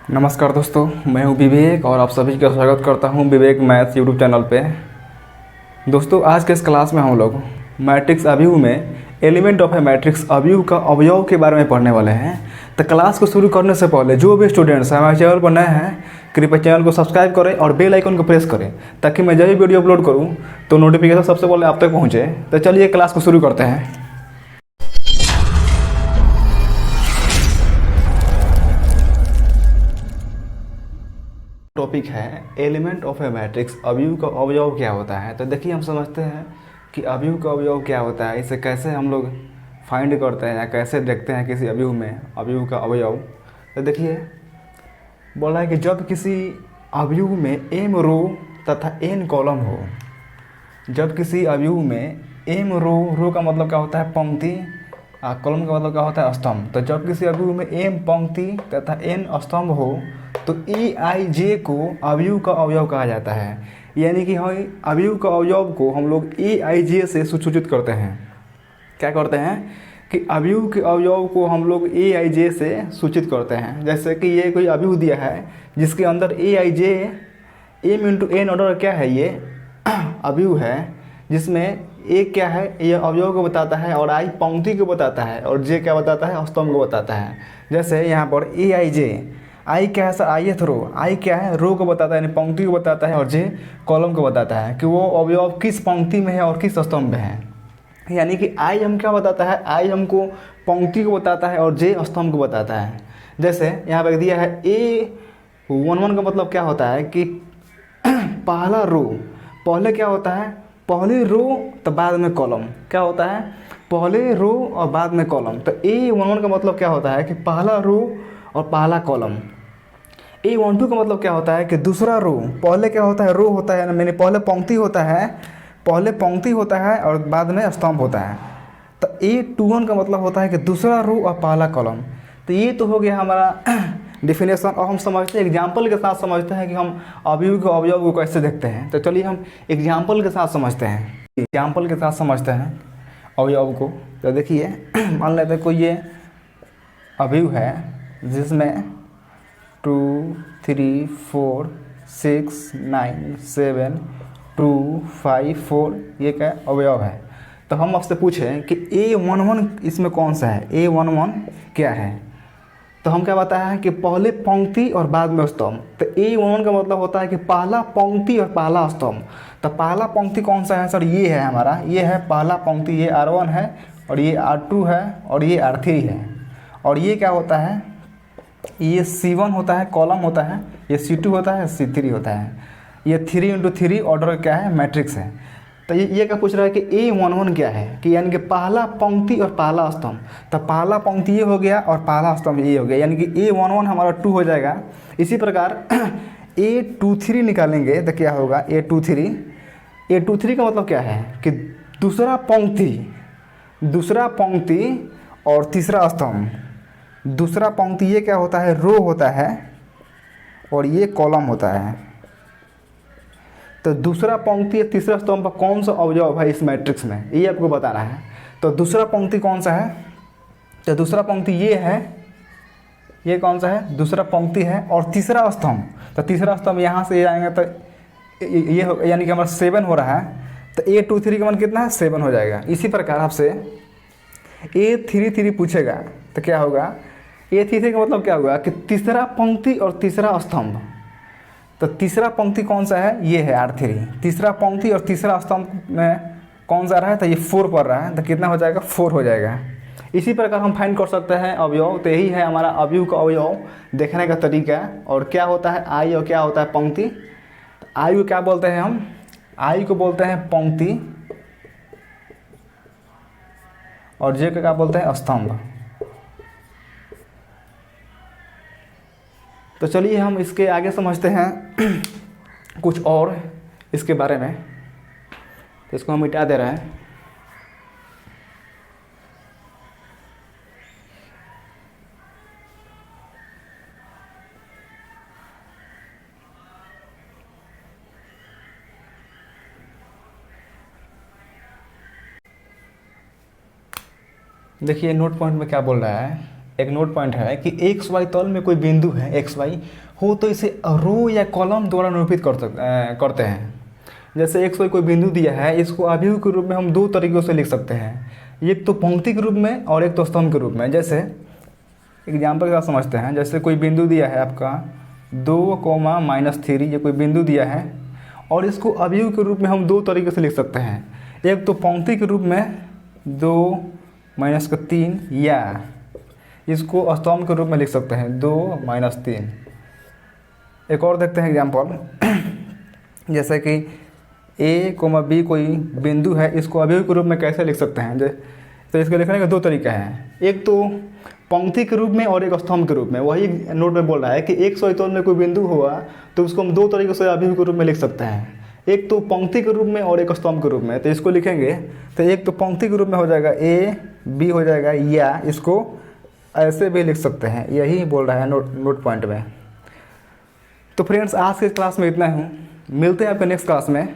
नमस्कार दोस्तों, मैं हूं विवेक और आप सभी का स्वागत करता हूं विवेक मैथ्स यूट्यूब चैनल पे। दोस्तों, आज के इस क्लास में हम लोग मैट्रिक्स अवयव में एलिमेंट ऑफ ए मैट्रिक्स अवयव का अवयव के बारे में पढ़ने वाले हैं। तो क्लास को शुरू करने से पहले जो भी स्टूडेंट्स हमारे चैनल पर नए हैं, कृपया चैनल को सब्सक्राइब करें और बेल आइकन को प्रेस करें ताकि मैं जब भी वीडियो अपलोड करूँ तो नोटिफिकेशन सबसे पहले आप तक पहुँचे। तो चलिए क्लास को शुरू करते हैं। टॉपिक है एलिमेंट ऑफ ए मैट्रिक्स, अवयव का अवयव क्या होता है। तो देखिए, हम समझते हैं कि अवयव का अवयव क्या होता है, इसे कैसे हम लोग फाइंड करते हैं या कैसे देखते हैं किसी अवयव में अवयव का अवयव। तो देखिए, बोला है कि जब किसी अवयव में m रो तथा n कॉलम हो, जब किसी अवयव में m रो का मतलब क्या होता है पंक्ति, कॉलम का मतलब क्या होता है स्तंभ। तो जब किसी अवयव में m पंक्ति तथा n स्तंभ हो तो e i j को अवयव का अवयव कहा जाता है। यानी कि हम अवयव का अवयव को हम लोग e i j से सूचित करते हैं। क्या करते हैं कि अवयव के अवयव को हम लोग e i j से सूचित करते हैं। जैसे कि ये कोई अवयव दिया है जिसके अंदर e i j m into n order क्या है, ये अवयव है जिसमें a क्या है, ये अवयव को बताता है और i पंक्ति को बताता है और j क्या बताता है, स्तंभ को बताता है। जैसे यहाँ पर e i j, आई क्या है सर, ith रो, आई क्या है, रो को बताता है यानी पंक्ति को बताता है और जे कॉलम को बताता है कि वो अवयव किस पंक्ति में है और किस स्तंभ में है। यानी कि आई हम क्या बताता है, आई हमको पंक्ति को बताता है और जे स्तंभ को बताता है। जैसे यहाँ पर दिया है A11 का मतलब क्या होता है कि पहला रो, पहले क्या होता है, पहले रो तो बाद में कॉलम, क्या होता है, पहले रो और बाद में कॉलम। तो A11 का मतलब क्या होता है कि पहला रो और पहला कॉलम। A12 का मतलब क्या होता है कि दूसरा रो, पहले क्या होता है, रो होता है, मैंने पहले पंक्ति होता है, पहले पंक्ति होता है और बाद में स्तंभ होता है। तो A21 का मतलब होता है कि दूसरा रो और पहला कॉलम। तो ये तो हो गया हमारा डिफिनेशन। और हम समझते हैं, एग्जाम्पल के साथ समझते हैं कि हम अवयव को अवयव को कैसे देखते हैं। तो चलिए हम एग्जाम्पल के साथ समझते हैं, एग्जाम्पल के साथ समझते हैं अवयव को। तो देखिए, मान लेते हैं कोई ये अवयव है जिसमें 2 3 4 6 9 7 2 5 4 ये क्या अवयव है। तो हम आपसे पूछें कि A11 इसमें कौन सा है, A11 क्या है। तो हम क्या बताया है कि पहले पंक्ति और बाद में स्तंभ। तो A11 का मतलब होता है कि पहला पंक्ति और पहला स्तंभ। तो पहला पंक्ति कौन सा है सर, ये है हमारा, ये है पहला पंक्ति, ये R1 है और ये R2 है और ये R3 है। और ये क्या होता है, ये C1 होता है, कॉलम होता है, ये C2 होता है, C3 होता है। ये 3 इंटू 3 ऑर्डर क्या है, मैट्रिक्स है। तो ये क्या पूछ रहा है कि A11 क्या है, कि यानी कि पहला पंक्ति और पहला स्तंभ। तो पहला पंक्ति ये हो गया और पहला स्तंभ ये हो गया, यानी कि A11 हमारा 2 हो जाएगा। इसी प्रकार A23 निकालेंगे तो क्या होगा, A23 का मतलब क्या है कि दूसरा पंक्ति और तीसरा स्तंभ। दूसरा पंक्ति ये क्या होता है, रो होता है और ये कॉलम होता है। तो दूसरा पंक्ति तीसरा स्तंभ पर कौन सा अवयव है इस मैट्रिक्स में, ये आपको बताना है। तो दूसरा पंक्ति कौन सा है, तो दूसरा पंक्ति ये है, ये कौन सा है, दूसरा पंक्ति है और तीसरा स्तंभ। तो तीसरा स्तंभ यहाँ से आएंगे तो ये हो, यानी कि हमारा 7 हो रहा है। तो A23 का मान कितना है, 7 हो जाएगा। इसी प्रकार आपसे A33 पूछेगा तो क्या होगा, A33 का मतलब क्या होगा कि तीसरा पंक्ति और तीसरा स्तंभ। तो तीसरा पंक्ति कौन सा है, ये है R3। तीसरा पंक्ति और तीसरा स्तंभ में कौन सा रहा है, तो ये 4 पड़ रहा है। तो कितना हो जाएगा, 4 हो जाएगा। इसी प्रकार हम फाइंड कर सकते हैं अवयव। तो यही है हमारा अवयव का अवयव देखने का तरीका। और क्या होता है आई और क्या होता है पंक्ति। तो आई को क्या बोलते हैं हम, आई को बोलते हैं पंक्ति और जे को क्या बोलते हैं, स्तंभ। तो चलिए हम इसके आगे समझते हैं कुछ और इसके बारे में। तो इसको हम मिटा दे रहे हैं। देखिए नोट पॉइंट में क्या बोल रहा है एक नोट पॉइंट है कि एक्स वाई तल में कोई बिंदु है एक्स वाई हो तो इसे रो या कॉलम द्वारा निरूपित करते हैं। जैसे एक्स वाई कोई बिंदु दिया है, इसको अवयव के रूप में हम दो तरीक़ों से लिख सकते हैं, एक तो पंक्ति के रूप में और एक तो स्तंभ के रूप में। जैसे एग्जाम्पल के साथ समझते हैं, जैसे कोई बिंदु दिया है आपका 2, -3, ये कोई बिंदु दिया है और इसको अवयव के रूप में हम दो तरीके से लिख सकते हैं, एक तो पंक्ति के रूप में 2-3 या इसको स्तंभ के रूप में लिख सकते हैं 2-3। एक और देखते हैं एग्जाम्पल, जैसे कि A, B कोई बिंदु है, इसको अवयव के रूप में कैसे लिख सकते हैं। तो इसको लिखने के दो तरीका है, एक तो पंक्ति के रूप में और एक स्तंभ के रूप में। वही नोट में बोल रहा है कि एक्स वाई तल में कोई बिंदु हुआ तो उसको हम दो तरीके से अवयव के रूप में लिख सकते हैं, एक तो पंक्ति के रूप में और एक स्तंभ के रूप में। तो इसको लिखेंगे तो एक तो पंक्ति के रूप में हो जाएगा A, B हो जाएगा, या इसको ऐसे भी लिख सकते हैं, यही बोल रहा है नोट पॉइंट में। तो फ्रेंड्स आज के क्लास में इतना ही, मिलते हैं आपके नेक्स्ट क्लास में।